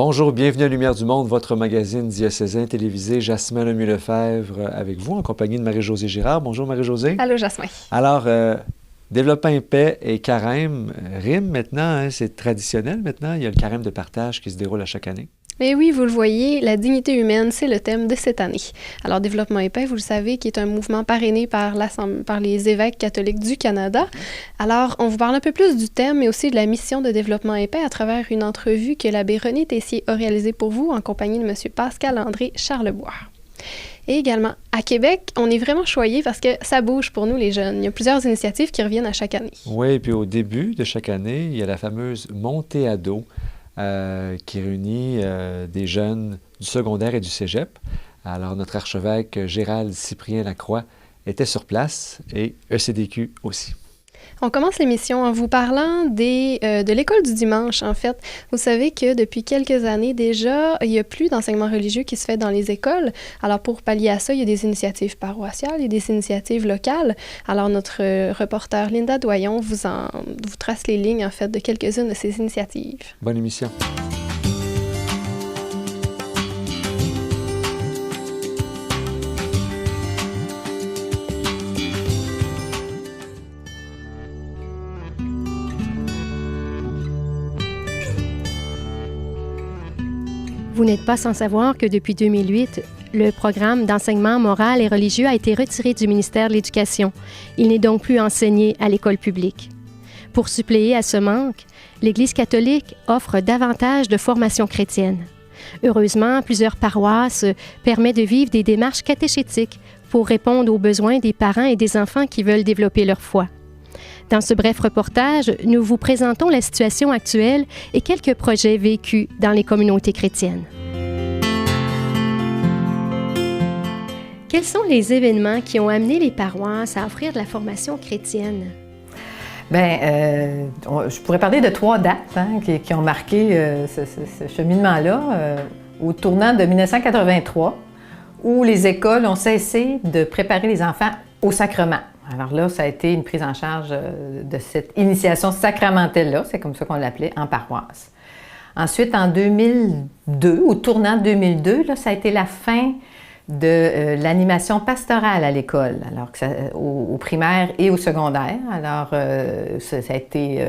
Bonjour, bienvenue à Lumière du Monde, votre magazine diocésain télévisé. Jasmin Lemieux-Lefebvre avec vous, en compagnie de Marie-Josée Girard. Bonjour Marie-Josée. Allô Jasmin. Alors, développement et paix et carême riment maintenant, hein, c'est traditionnel maintenant. Il y a le carême de partage qui se déroule à chaque année. Mais oui, vous le voyez, la dignité humaine, c'est le thème de cette année. Alors, Développement et paix, vous le savez, qui est un mouvement parrainé par les évêques catholiques du Canada. Alors, on vous parle un peu plus du thème, mais aussi de la mission de Développement et paix à travers une entrevue que l'abbé René Tessier a réalisée pour vous en compagnie de M. Pascal-André Charlebois. Et également, à Québec, on est vraiment choyés parce que ça bouge pour nous, les jeunes. Il y a plusieurs initiatives qui reviennent à chaque année. Oui, et puis au début de chaque année, il y a la fameuse montée à dos qui réunit des jeunes du secondaire et du cégep. Alors, notre archevêque Gérald Cyprien Lacroix était sur place et ECDQ aussi. On commence l'émission en vous parlant de l'école du dimanche, en fait. Vous savez que depuis quelques années déjà, il n'y a plus d'enseignement religieux qui se fait dans les écoles. Alors, pour pallier à ça, il y a des initiatives paroissiales, il y a des initiatives locales. Alors, notre reporter Linda Doyon vous trace les lignes, en fait, de quelques-unes de ces initiatives. Bonne émission. Vous n'êtes pas sans savoir que depuis 2008, le programme d'enseignement moral et religieux a été retiré du ministère de l'Éducation. Il n'est donc plus enseigné à l'école publique. Pour suppléer à ce manque, l'Église catholique offre davantage de formation chrétienne. Heureusement, plusieurs paroisses permettent de vivre des démarches catéchétiques pour répondre aux besoins des parents et des enfants qui veulent développer leur foi. Dans ce bref reportage, nous vous présentons la situation actuelle et quelques projets vécus dans les communautés chrétiennes. Quels sont les événements qui ont amené les paroisses à offrir de la formation chrétienne? Je pourrais parler de 3 dates qui ont marqué ce cheminement-là. Au tournant de 1983, où les écoles ont cessé de préparer les enfants au sacrement. Alors là, ça a été une prise en charge de cette initiation sacramentelle-là, c'est comme ça qu'on l'appelait, en paroisse. Ensuite, en 2002, au tournant de 2002, là, ça a été la fin de l'animation pastorale à l'école, alors que au primaire et au secondaire. Alors, ça a été...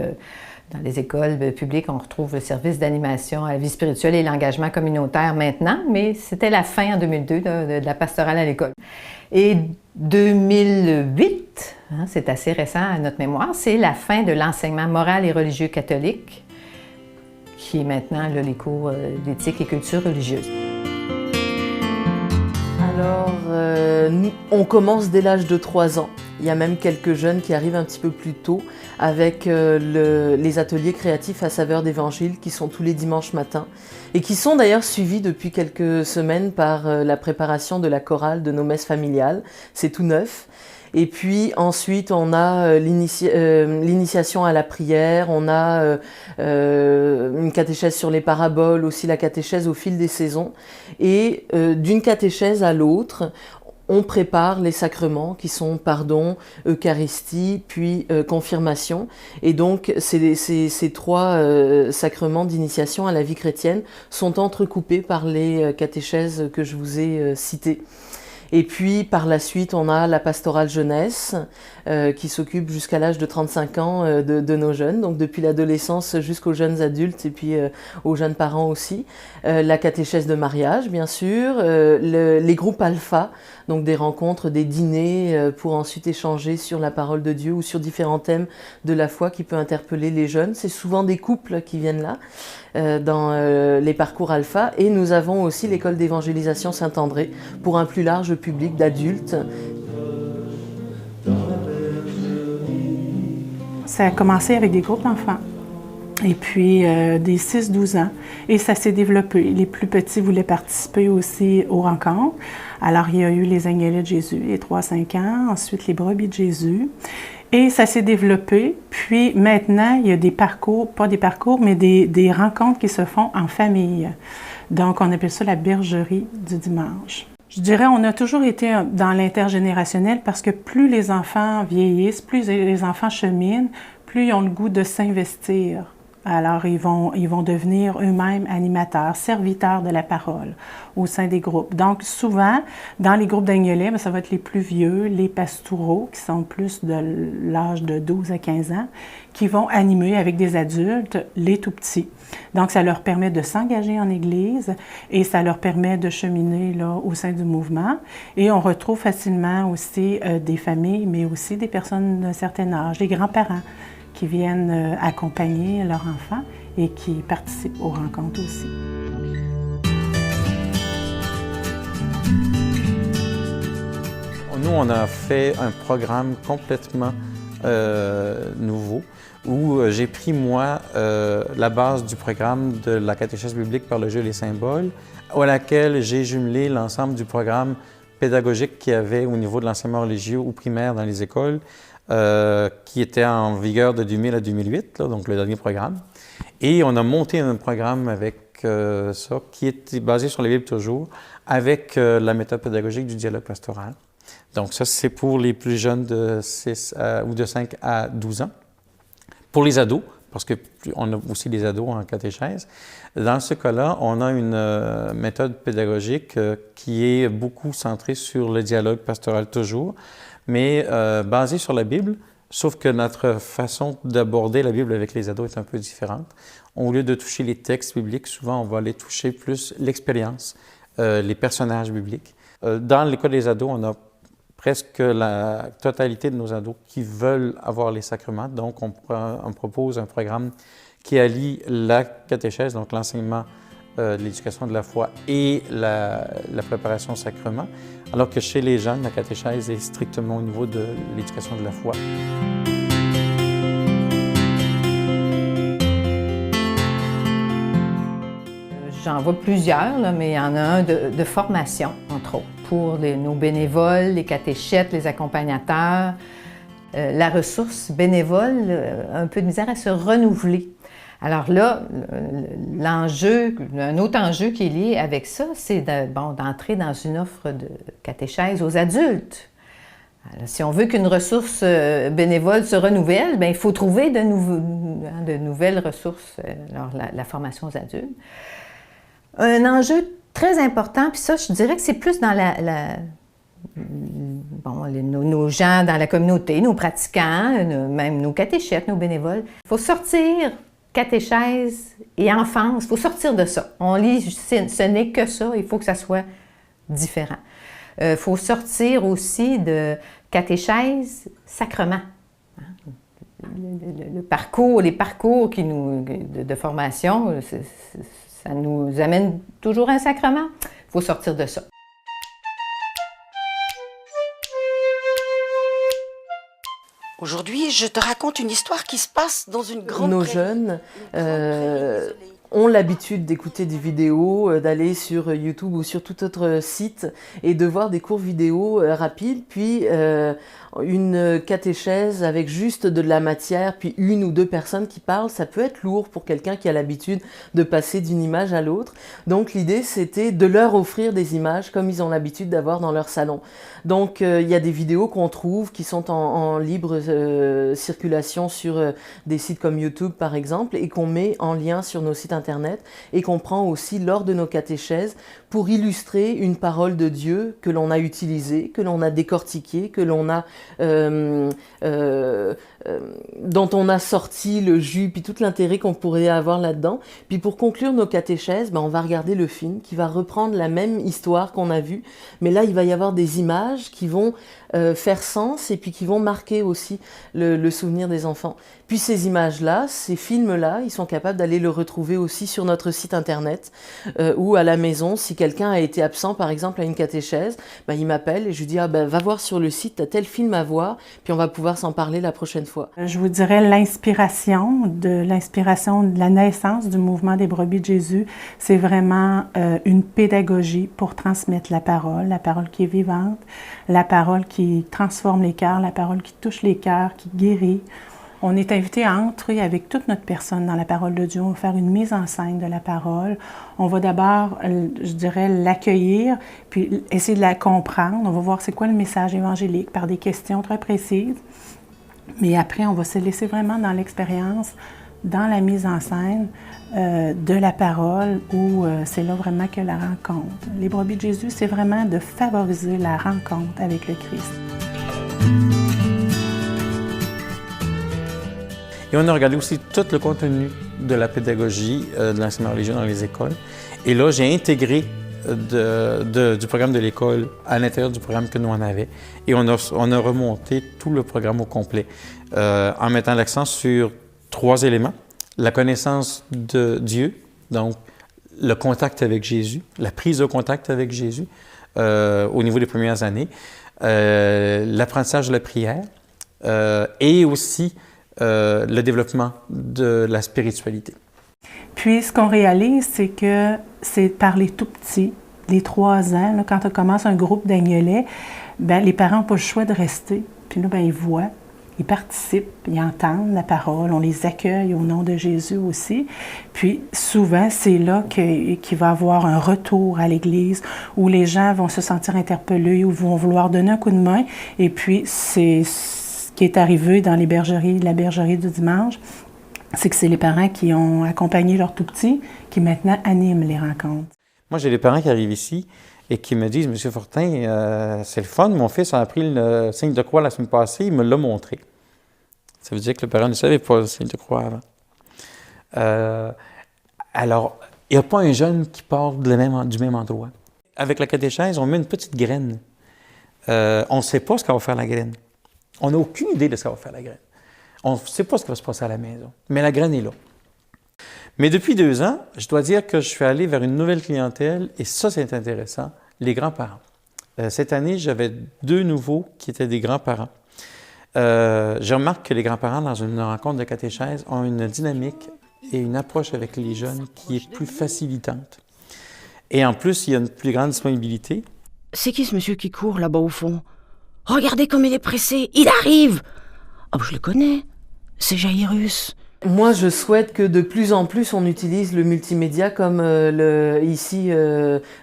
Dans les écoles publiques, on retrouve le service d'animation à la vie spirituelle et l'engagement communautaire maintenant, mais c'était la fin en 2002 de la pastorale à l'école. Et 2008, c'est assez récent à notre mémoire, c'est la fin de l'enseignement moral et religieux catholique, qui est maintenant là, les cours d'éthique et culture religieuse. Alors, on commence dès l'âge de 3 ans. Il y a même quelques jeunes qui arrivent un petit peu plus tôt avec les ateliers créatifs à saveur d'évangile qui sont tous les dimanches matins et qui sont d'ailleurs suivis depuis quelques semaines par la préparation de la chorale de nos messes familiales. C'est tout neuf. Et puis ensuite, on a l'initiation à la prière, on a une catéchèse sur les paraboles, aussi la catéchèse au fil des saisons. Et d'une catéchèse à l'autre, on prépare les sacrements qui sont pardon, Eucharistie, puis confirmation. Et donc, ces 3 sacrements d'initiation à la vie chrétienne sont entrecoupés par les catéchèses que je vous ai citées. Et puis, par la suite, on a la pastorale jeunesse qui s'occupe jusqu'à l'âge de 35 ans de nos jeunes, donc depuis l'adolescence jusqu'aux jeunes adultes et puis aux jeunes parents aussi. La catéchèse de mariage, bien sûr, les groupes alpha, donc des rencontres, des dîners pour ensuite échanger sur la parole de Dieu ou sur différents thèmes de la foi qui peut interpeller les jeunes. C'est souvent des couples qui viennent là. Dans les parcours alpha, et nous avons aussi l'école d'évangélisation Saint-André pour un plus large public d'adultes. Ça a commencé avec des groupes d'enfants, et puis des 6-12 ans, et ça s'est développé. Les plus petits voulaient participer aussi aux rencontres. Alors, il y a eu les Agnelets de Jésus, les 3-5 ans, ensuite les Brebis de Jésus. Et ça s'est développé, puis maintenant, il y a des parcours, pas des parcours, mais des rencontres qui se font en famille. Donc, on appelle ça la bergerie du dimanche. Je dirais, on a toujours été dans l'intergénérationnel parce que plus les enfants vieillissent, plus les enfants cheminent, plus ils ont le goût de s'investir Alors, ils vont devenir eux-mêmes animateurs, serviteurs de la parole au sein des groupes. Donc, souvent, dans les groupes d'Agnelais, ça va être les plus vieux, les pastouraux, qui sont plus de l'âge de 12 à 15 ans, qui vont animer avec des adultes les tout-petits. Donc, ça leur permet de s'engager en Église et ça leur permet de cheminer là, au sein du mouvement. Et on retrouve facilement aussi des familles, mais aussi des personnes d'un certain âge, des grands-parents, qui viennent accompagner leurs enfants et qui participent aux rencontres aussi. Nous, on a fait un programme complètement nouveau où j'ai pris, moi, la base du programme de la catéchèse biblique par le jeu et les symboles, à laquelle j'ai jumelé l'ensemble du programme pédagogique qu'il y avait au niveau de l'enseignement religieux ou primaire dans les écoles, qui était en vigueur de 2000 à 2008, là, donc le dernier programme. Et on a monté un programme avec ça, qui était basé sur la Bible toujours, avec la méthode pédagogique du dialogue pastoral. Donc ça, c'est pour les plus jeunes de 5 à 12 ans. Pour les ados, parce qu'on a aussi des ados en catéchèse, dans ce cas-là, on a une méthode pédagogique qui est beaucoup centrée sur le dialogue pastoral toujours, mais basée sur la Bible, sauf que notre façon d'aborder la Bible avec les ados est un peu différente. Au lieu de toucher les textes bibliques, souvent on va aller toucher plus l'expérience, les personnages bibliques. Dans l'école des ados, on a presque la totalité de nos ados qui veulent avoir les sacrements. Donc, on propose un programme qui allie la catéchèse, donc l'enseignement de l'éducation de la foi et la préparation au sacrement, alors que chez les jeunes, la catéchèse est strictement au niveau de l'éducation de la foi. J'en vois plusieurs, là, mais il y en a un de formation, entre autres, pour nos bénévoles, les catéchètes, les accompagnateurs. La ressource bénévole, un peu de misère à se renouveler. Alors là, un autre enjeu qui est lié avec ça, c'est d'entrer dans une offre de catéchèse aux adultes. Alors, si on veut qu'une ressource bénévole se renouvelle, bien, il faut trouver de nouvelles ressources, alors la formation aux adultes. Un enjeu très important, puis ça, je dirais que c'est plus dans nos gens dans la communauté, nos pratiquants, même nos catéchètes, nos bénévoles. Il faut sortir catéchèse et enfance, il faut sortir de ça. On lit, ce n'est que ça, il faut que ça soit différent. Il faut sortir aussi de catéchèse, sacrement. Les parcours de formation, ça nous amène toujours à un sacrement. Il faut sortir de ça. Aujourd'hui, je te raconte une histoire qui se passe dans une grande Nos prairie. jeunes ont l'habitude d'écouter des vidéos, d'aller sur YouTube ou sur tout autre site et de voir des cours vidéo rapides, puis une catéchèse avec juste de la matière, puis une ou deux personnes qui parlent, ça peut être lourd pour quelqu'un qui a l'habitude de passer d'une image à l'autre. Donc l'idée, c'était de leur offrir des images comme ils ont l'habitude d'avoir dans leur salon. Donc il y a des vidéos qu'on trouve qui sont en libre circulation sur des sites comme YouTube par exemple, et qu'on met en lien sur nos sites internet et qu'on prend aussi lors de nos catéchèses pour illustrer une parole de Dieu que l'on a utilisée, que l'on a décortiquée, que l'on a dont on a sorti le jus, puis tout l'intérêt qu'on pourrait avoir là-dedans. Puis pour conclure nos catéchèses, on va regarder le film qui va reprendre la même histoire qu'on a vue, mais là il va y avoir des images qui vont faire sens et puis qui vont marquer aussi le souvenir des enfants. Puis ces images-là, ces films-là, ils sont capables d'aller le retrouver aussi sur notre site internet ou à la maison. Si quelqu'un a été absent par exemple à une catéchèse, il m'appelle et je lui dis va voir sur le site, t'as tel film à voir, puis on va pouvoir s'en parler la prochaine fois. Je vous dirais l'inspiration de la naissance du mouvement des brebis de Jésus, c'est vraiment une pédagogie pour transmettre la parole qui est vivante, la parole qui transforme les cœurs, la parole qui touche les cœurs, qui guérit. On est invité à entrer avec toute notre personne dans la parole de Dieu. On va faire une mise en scène de la parole. On va d'abord, je dirais, l'accueillir, puis essayer de la comprendre. On va voir c'est quoi le message évangélique par des questions très précises. Mais après, on va se laisser vraiment dans l'expérience dans la mise en scène de la parole où c'est là vraiment que la rencontre. Les brebis de Jésus, c'est vraiment de favoriser la rencontre avec le Christ. Et on a regardé aussi tout le contenu de la pédagogie de l'enseignement religieux dans les écoles. Et là, j'ai intégré du programme de l'école à l'intérieur du programme que nous on avait. Et on a remonté tout le programme au complet en mettant l'accent sur 3 éléments. La connaissance de Dieu, donc le contact avec Jésus, la prise de contact avec Jésus au niveau des premières années, l'apprentissage de la prière et aussi le développement de la spiritualité. Puis, ce qu'on réalise, c'est que c'est par les tout-petits, les 3 ans, là, quand on commence un groupe d'agnolais, ben, les parents n'ont pas le choix de rester. Puis là, ben, ils voient, ils participent, ils entendent la parole, on les accueille au nom de Jésus aussi. Puis, souvent, c'est là qu'il va y avoir un retour à l'Église, où les gens vont se sentir interpellés, ou vont vouloir donner un coup de main. Et puis, c'est ce qui est arrivé dans la bergerie du dimanche, c'est que c'est les parents qui ont accompagné leurs tout-petits qui maintenant animent les rencontres. Moi, j'ai des parents qui arrivent ici et qui me disent « Monsieur Fortin, c'est le fun, mon fils a appris le signe de croix la semaine passée, il me l'a montré. » Ça veut dire que le parent ne savait pas le signe de croix avant. Alors, il n'y a pas un jeune qui part du même endroit. Avec la catéchèse, on met une petite graine. On ne sait pas ce qu'elle va faire la graine. On n'a aucune idée de ce qu'elle va faire la graine. On ne sait pas ce qui va se passer à la maison, mais la graine est là. Mais depuis 2 ans, je dois dire que je suis allé vers une nouvelle clientèle, et ça, c'est intéressant, les grands-parents. Cette année, j'avais 2 nouveaux qui étaient des grands-parents. Je remarque que les grands-parents, dans une rencontre de catéchèse, ont une dynamique et une approche avec les jeunes qui est plus facilitante. Et en plus, il y a une plus grande disponibilité. C'est qui ce monsieur qui court là-bas au fond? Regardez comme il est pressé, il arrive! Ah, je le connais, c'est Jairus. Moi, je souhaite que de plus en plus on utilise le multimédia comme ici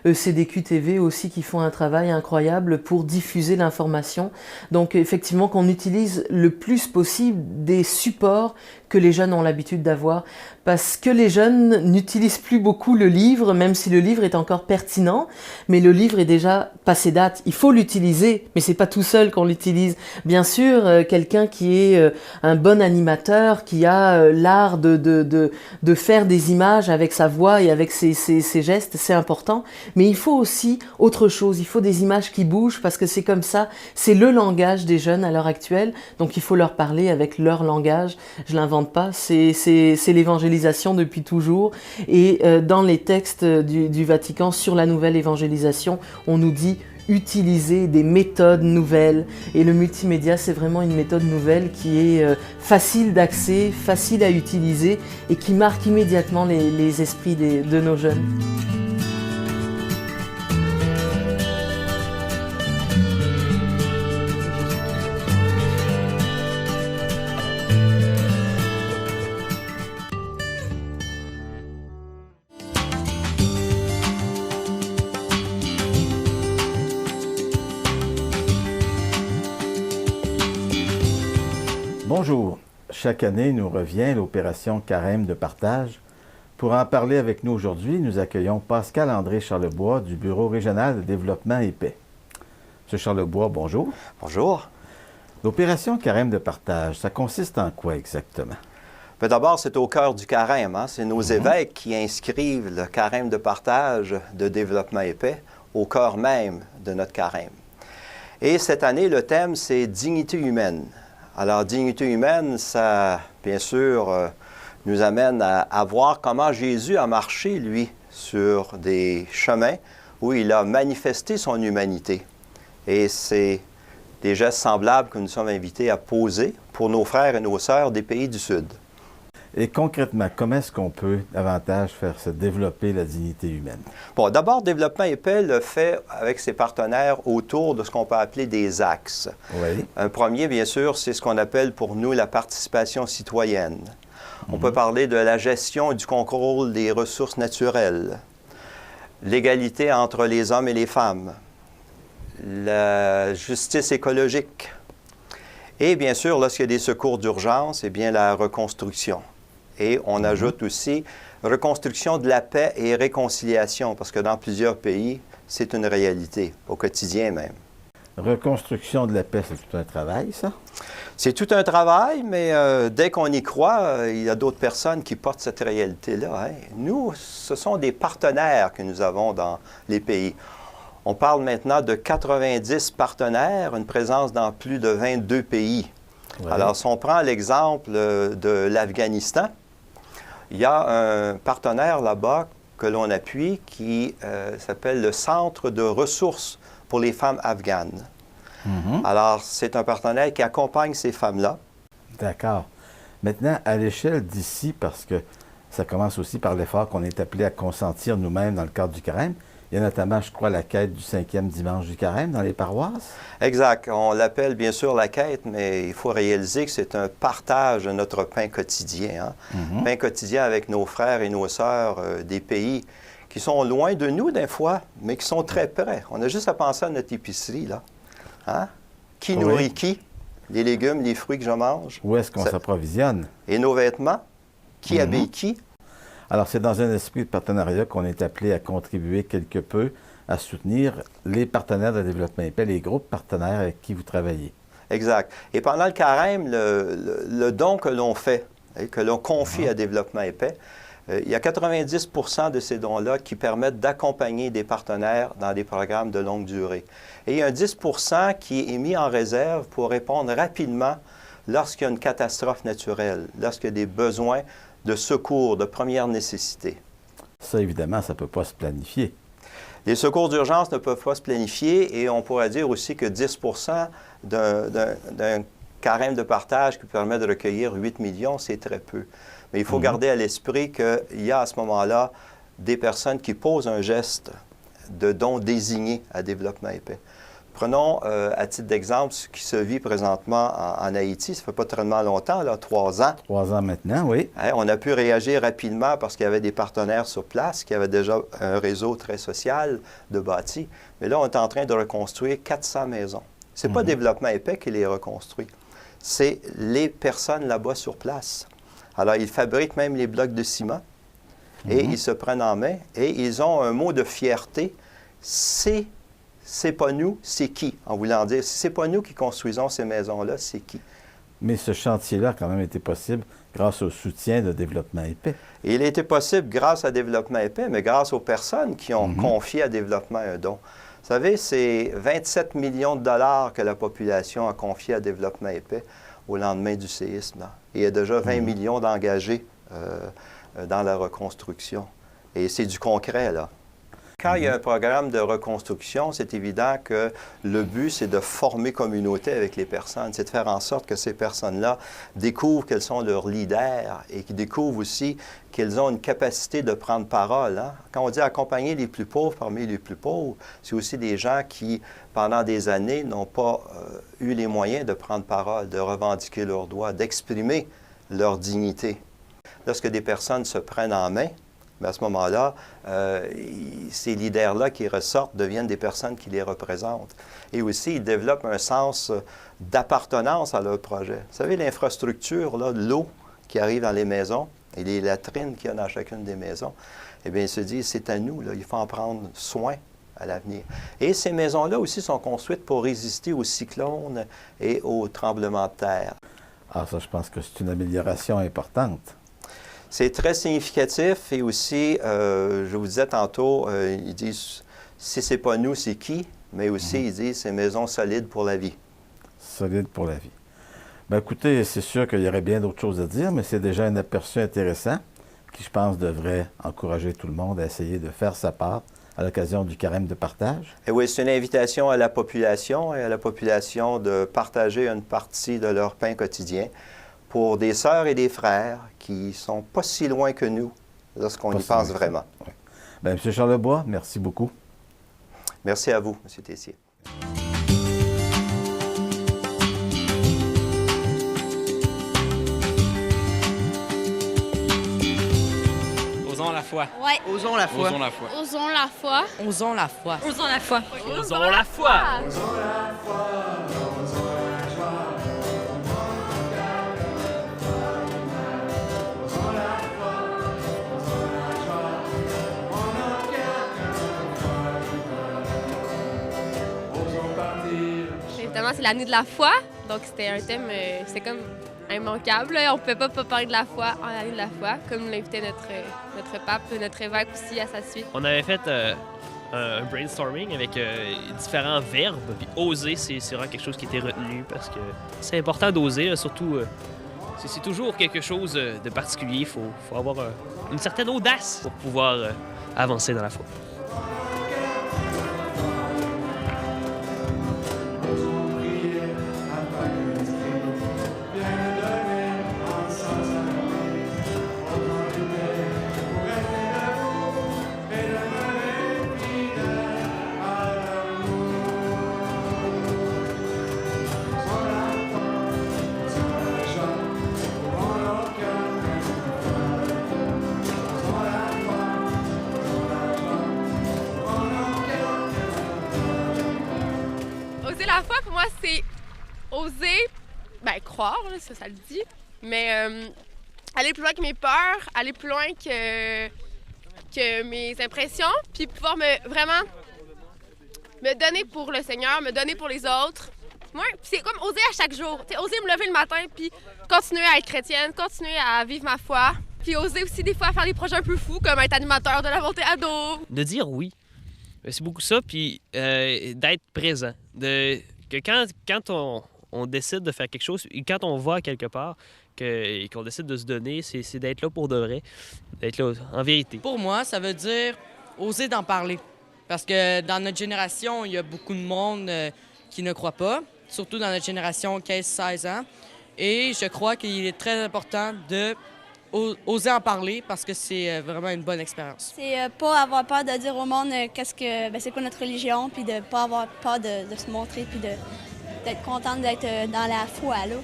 ECDQ TV aussi qui font un travail incroyable pour diffuser l'information. Donc effectivement qu'on utilise le plus possible des supports que les jeunes ont l'habitude d'avoir, parce que les jeunes n'utilisent plus beaucoup le livre, même si le livre est encore pertinent, mais le livre est déjà passé date. Il faut l'utiliser, mais c'est pas tout seul qu'on l'utilise. Bien sûr, quelqu'un qui est un bon animateur, qui a l'art de faire des images avec sa voix et avec ses gestes, c'est important, mais il faut aussi autre chose, il faut des images qui bougent, parce que c'est comme ça, c'est le langage des jeunes à l'heure actuelle, donc il faut leur parler avec leur langage. Je l'invente pas, c'est l'évangélisation depuis toujours, et dans les textes du Vatican sur la nouvelle évangélisation, on nous dit utiliser des méthodes nouvelles, et le multimédia c'est vraiment une méthode nouvelle qui est facile d'accès, facile à utiliser et qui marque immédiatement les esprits de nos jeunes. Bonjour. Chaque année nous revient l'opération Carême de partage. Pour en parler avec nous aujourd'hui, nous accueillons Pascal-André Charlebois du Bureau régional de développement et paix. Monsieur Charlebois, bonjour. Bonjour. L'opération Carême de partage, ça consiste en quoi exactement? D'abord, c'est au cœur du carême. C'est nos évêques qui inscrivent le carême de partage de développement et paix au cœur même de notre carême. Et cette année, le thème, c'est dignité humaine. Alors, dignité humaine, ça, bien sûr, nous amène à voir comment Jésus a marché, lui, sur des chemins où il a manifesté son humanité. Et c'est des gestes semblables que nous sommes invités à poser pour nos frères et nos sœurs des pays du Sud. Et concrètement, comment est-ce qu'on peut davantage faire se développer la dignité humaine? Bon, d'abord, Développement et paix le fait avec ses partenaires autour de ce qu'on peut appeler des axes. Oui. Un premier, bien sûr, c'est ce qu'on appelle pour nous la participation citoyenne. On peut parler de la gestion et du contrôle des ressources naturelles, l'égalité entre les hommes et les femmes, la justice écologique et, bien sûr, lorsqu'il y a des secours d'urgence, eh bien, la reconstruction. Et on ajoute aussi reconstruction de la paix et réconciliation, parce que dans plusieurs pays, c'est une réalité, au quotidien même. Reconstruction de la paix, c'est tout un travail, ça? C'est tout un travail, mais dès qu'on y croit, il y a d'autres personnes qui portent cette réalité-là. Hein. Nous, ce sont des partenaires que nous avons dans les pays. On parle maintenant de 90 partenaires, une présence dans plus de 22 pays. Ouais. Alors, si on prend l'exemple de l'Afghanistan, il y a un partenaire là-bas que l'on appuie qui s'appelle le Centre de ressources pour les femmes afghanes. Alors, c'est un partenaire qui accompagne ces femmes-là. D'accord. Maintenant, à l'échelle d'ici, parce que ça commence aussi par l'effort qu'on est appelé à consentir nous-mêmes dans le cadre du carême, il y a notamment, je crois, la quête du 5e dimanche du carême dans les paroisses. Exact. On l'appelle bien sûr la quête, mais il faut réaliser que c'est un partage de notre pain quotidien. Hein? Pain quotidien avec nos frères et nos sœurs des pays qui sont loin de nous des fois, mais qui sont très près. On a juste à penser à notre épicerie, là. Hein? Qui nourrit qui? Les légumes, les fruits que je mange. Où est-ce qu'on s'approvisionne? Et nos vêtements? Qui habille qui? Alors, c'est dans un esprit de partenariat qu'on est appelé à contribuer quelque peu à soutenir les partenaires de développement épais, les groupes partenaires avec qui vous travaillez. Exact. Et pendant le carême, le don que l'on fait, que l'on confie à Développement épais, il y a 90 % de ces dons-là qui permettent d'accompagner des partenaires dans des programmes de longue durée. Et il y a un 10 % qui est mis en réserve pour répondre rapidement lorsqu'il y a une catastrophe naturelle, lorsqu'il y a des besoins de secours, de première nécessité. Ça, évidemment, ça ne peut pas se planifier. Les secours d'urgence ne peuvent pas se planifier et on pourrait dire aussi que 10 % d'un carême de partage qui permet de recueillir 8 millions, c'est très peu. Mais il faut garder à l'esprit qu'il y a à ce moment-là des personnes qui posent un geste de don désigné à Développement épais. Prenons à titre d'exemple ce qui se vit présentement en Haïti. Ça ne fait pas tellement longtemps, là, 3 ans. 3 ans maintenant, oui. Hein, on a pu réagir rapidement parce qu'il y avait des partenaires sur place, qui avaient déjà un réseau très social de bâtis. Mais là, on est en train de reconstruire 400 maisons. Ce n'est pas Développement épais qui les reconstruit. C'est les personnes là-bas sur place. Alors, ils fabriquent même les blocs de ciment et ils se prennent en main et ils ont un mot de fierté. C'est pas nous, c'est qui? En voulant dire, si c'est pas nous qui construisons ces maisons-là, c'est qui? Mais ce chantier-là a quand même été possible grâce au soutien de Développement épais. Et il a été possible grâce à Développement épais, mais grâce aux personnes qui ont confié à Développement un don. Vous savez, c'est 27 millions de dollars que la population a confié à Développement épais au lendemain du séisme. Là. Et il y a déjà 20 millions d'engagés dans la reconstruction. Et c'est du concret, là. Quand il y a un programme de reconstruction, c'est évident que le but, c'est de former communauté avec les personnes. C'est de faire en sorte que ces personnes-là découvrent quels sont leurs leaders et qu'ils découvrent aussi qu'elles ont une capacité de prendre parole. Hein? Quand on dit accompagner les plus pauvres parmi les plus pauvres, c'est aussi des gens qui, pendant des années, n'ont pas eu les moyens de prendre parole, de revendiquer leurs droits, d'exprimer leur dignité. Lorsque des personnes se prennent en main, mais à ce moment-là, ces leaders-là qui ressortent deviennent des personnes qui les représentent. Et aussi, ils développent un sens d'appartenance à leur projet. Vous savez, l'infrastructure, là, l'eau qui arrive dans les maisons et les latrines qu'il y a dans chacune des maisons, eh bien, ils se disent, c'est à nous, là, il faut en prendre soin à l'avenir. Et ces maisons-là aussi sont construites pour résister aux cyclones et aux tremblements de terre. Ah, ça, je pense que c'est une amélioration importante. C'est très significatif et aussi, je vous disais tantôt, ils disent, si c'est pas nous, c'est qui? Mais aussi, ils disent, c'est maison solide pour la vie. Solide pour la vie. Bien, écoutez, c'est sûr qu'il y aurait bien d'autres choses à dire, mais c'est déjà un aperçu intéressant qui, je pense, devrait encourager tout le monde à essayer de faire sa part à l'occasion du carême de partage. Et oui, c'est une invitation à la population et à la population de partager une partie de leur pain quotidien pour des sœurs et des frères qui ne sont pas si loin que nous lorsqu'on y pense vraiment. Oui. Bien, M. Charlebois, merci beaucoup. Merci à vous, M. Tessier. Osons la foi. Ouais. Osons la foi. Osons la foi. Osons la foi. Osons la foi. Osons la foi. Osons la foi. Osons la foi. Osons la justement, c'est l'année de la foi. Donc, c'était un thème, c'est comme immanquable. Là. On ne pouvait pas parler de la foi en l'année de la foi, comme l'invitait notre pape, notre évêque aussi à sa suite. On avait fait un brainstorming avec différents verbes. Puis oser, c'est vraiment quelque chose qui était retenu parce que c'est important d'oser, surtout. C'est toujours quelque chose de particulier. Il faut avoir une certaine audace pour pouvoir avancer dans la foi. Oser la foi, pour moi, c'est oser, croire, là, ça le dit, mais aller plus loin que mes peurs, aller plus loin que mes impressions, puis pouvoir vraiment me donner pour le Seigneur, me donner pour les autres. Moi, c'est comme oser à chaque jour, oser me lever le matin, puis continuer à être chrétienne, continuer à vivre ma foi, puis oser aussi des fois faire des projets un peu fous, comme être animateur de la montée ado. De dire oui. C'est beaucoup ça, puis d'être présent. Que quand on décide de faire quelque chose, et quand on va quelque part, et qu'on décide de se donner, c'est d'être là pour de vrai, d'être là en vérité. Pour moi, ça veut dire oser d'en parler. Parce que dans notre génération, il y a beaucoup de monde qui ne croit pas, surtout dans notre génération 15-16 ans. Et je crois qu'il est très important de oser en parler parce que c'est vraiment une bonne expérience. C'est pas avoir peur de dire au monde c'est quoi notre religion, puis de pas avoir peur de se montrer, puis d'être contente d'être dans la foi, là.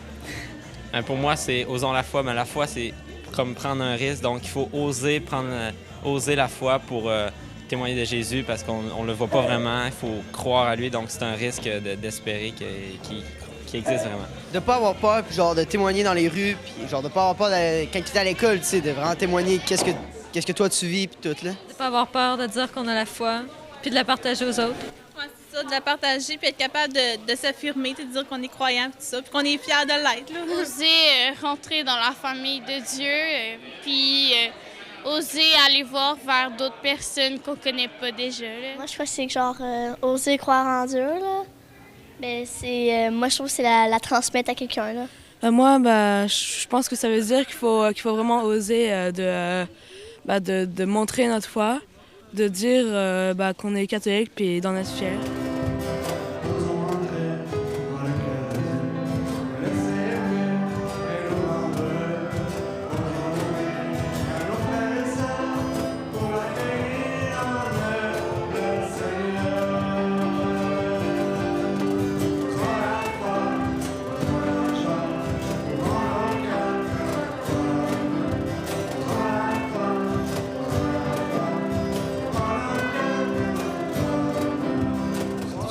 Pour moi, c'est osons la foi, mais la foi, c'est comme prendre un risque. Donc, il faut oser la foi pour témoigner de Jésus parce qu'on ne le voit pas vraiment. Il faut croire à lui, donc c'est un risque d'espérer qu'il existe vraiment. De pas avoir peur, puis genre de témoigner dans les rues, puis genre de pas avoir peur quand tu es à l'école, tu sais, de vraiment témoigner qu'est-ce que toi tu vis, puis tout, là. De pas avoir peur de dire qu'on a la foi, puis de la partager aux autres. Ouais, c'est ça, de la partager, puis être capable de s'affirmer, de dire qu'on est croyant, puis tout ça, puis qu'on est fiers de l'être, là. Oser rentrer dans la famille de Dieu, puis oser aller voir vers d'autres personnes qu'on connaît pas déjà, là. Moi, je crois que c'est genre oser croire en Dieu, là. Moi, je trouve que c'est la transmettre à quelqu'un, là. Moi, je pense que ça veut dire qu'il faut vraiment oser de montrer notre foi, de dire qu'on est catholique puis d'en être fier.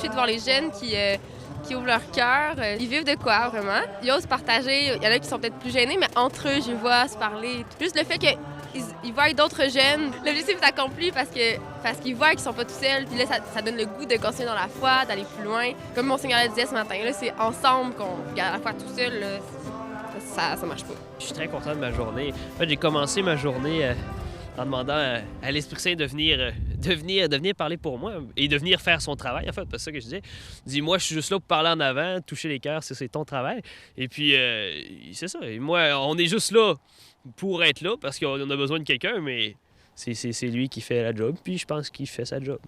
De voir les jeunes qui ouvrent leur cœur. Ils vivent de quoi, vraiment? Ils osent partager. Il y en a qui sont peut-être plus gênés, mais entre eux, je vois se parler. Juste le fait qu'ils voient d'autres jeunes, l'objectif est accompli parce qu'ils voient qu'ils sont pas tout seuls. Puis là, ça donne le goût de continuer dans la foi, d'aller plus loin. Comme Monseigneur le disait ce matin, là, c'est ensemble qu'on regarde la foi tout seul. Là, ça marche pas. Je suis très content de ma journée. En fait, j'ai commencé ma journée en demandant à l'Esprit Saint de venir parler pour moi et de venir faire son travail, en fait. C'est ça que je disais. Dis-moi, je suis juste là pour parler en avant, toucher les cœurs, c'est ton travail. Et puis, c'est ça. Et moi, on est juste là pour être là parce qu'on a besoin de quelqu'un, mais c'est lui qui fait la job, puis je pense qu'il fait sa job.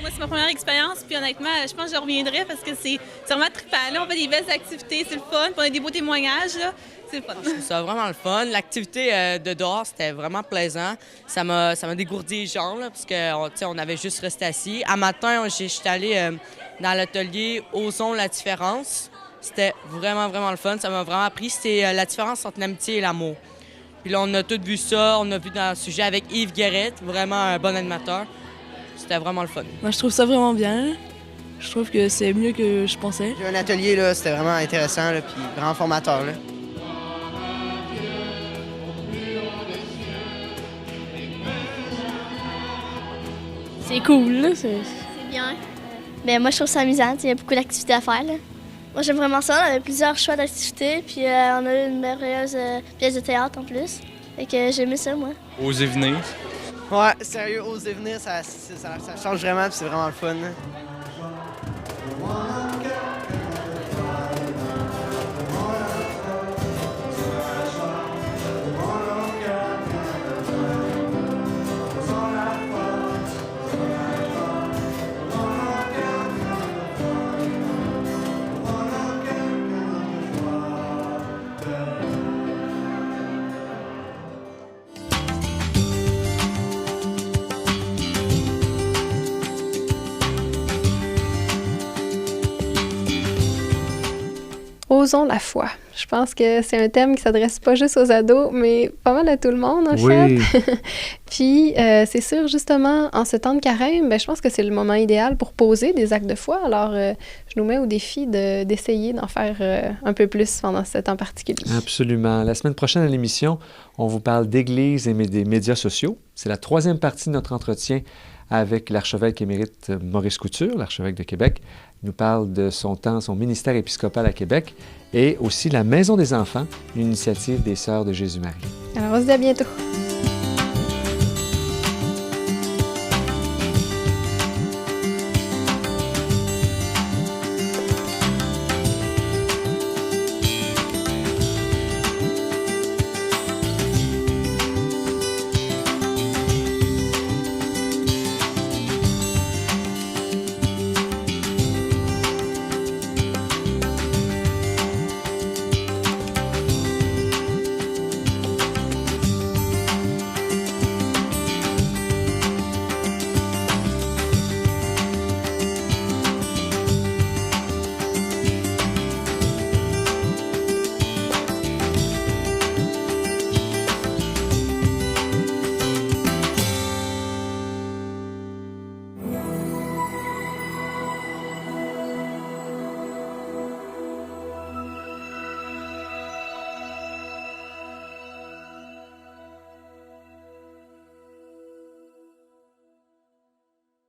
Moi, c'est ma première expérience, puis honnêtement, je pense que je reviendrai parce que c'est vraiment trippant. Là, on fait des belles activités, c'est le fun, puis on a des beaux témoignages, là. C'est le fun. Je trouve ça vraiment le fun. L'activité de dehors, c'était vraiment plaisant. Ça m'a dégourdi les jambes, là, parce qu'on avait juste resté assis. À matin, je suis allée dans l'atelier Osons la différence. C'était vraiment, vraiment le fun. Ça m'a vraiment appris. C'était la différence entre l'amitié et l'amour. Puis là, on a tous vu ça. On a vu dans le sujet avec Yves Guérette, vraiment un bon animateur. C'était vraiment le fun. Moi, je trouve ça vraiment bien. Je trouve que c'est mieux que je pensais. J'ai eu un atelier, là, c'était vraiment intéressant, là, puis vraiment formateur, là. C'est cool, là. C'est bien. Moi, je trouve ça amusant. Il y a beaucoup d'activités à faire, là. Moi, j'aime vraiment ça. On avait plusieurs choix d'activités, puis on a eu une merveilleuse pièce de théâtre en plus. Fait que j'ai aimé ça, moi. Oser venir. Ouais, sérieux, oser venir, ça change vraiment, puis c'est vraiment le fun. Osons la foi. Je pense que c'est un thème qui s'adresse pas juste aux ados, mais pas mal à tout le monde, en fait. Puis, c'est sûr, justement, en ce temps de carême, je pense que c'est le moment idéal pour poser des actes de foi. Alors, je nous mets au défi d'essayer d'en faire un peu plus pendant ce temps particulier. Absolument. La semaine prochaine à l'émission, on vous parle d'Église et des médias sociaux. C'est la 3e partie de notre entretien avec l'archevêque émérite Maurice Couture, l'archevêque de Québec. Il nous parle de son ministère épiscopal à Québec et aussi la Maison des enfants, une initiative des Sœurs de Jésus-Marie. Alors, on se dit à bientôt.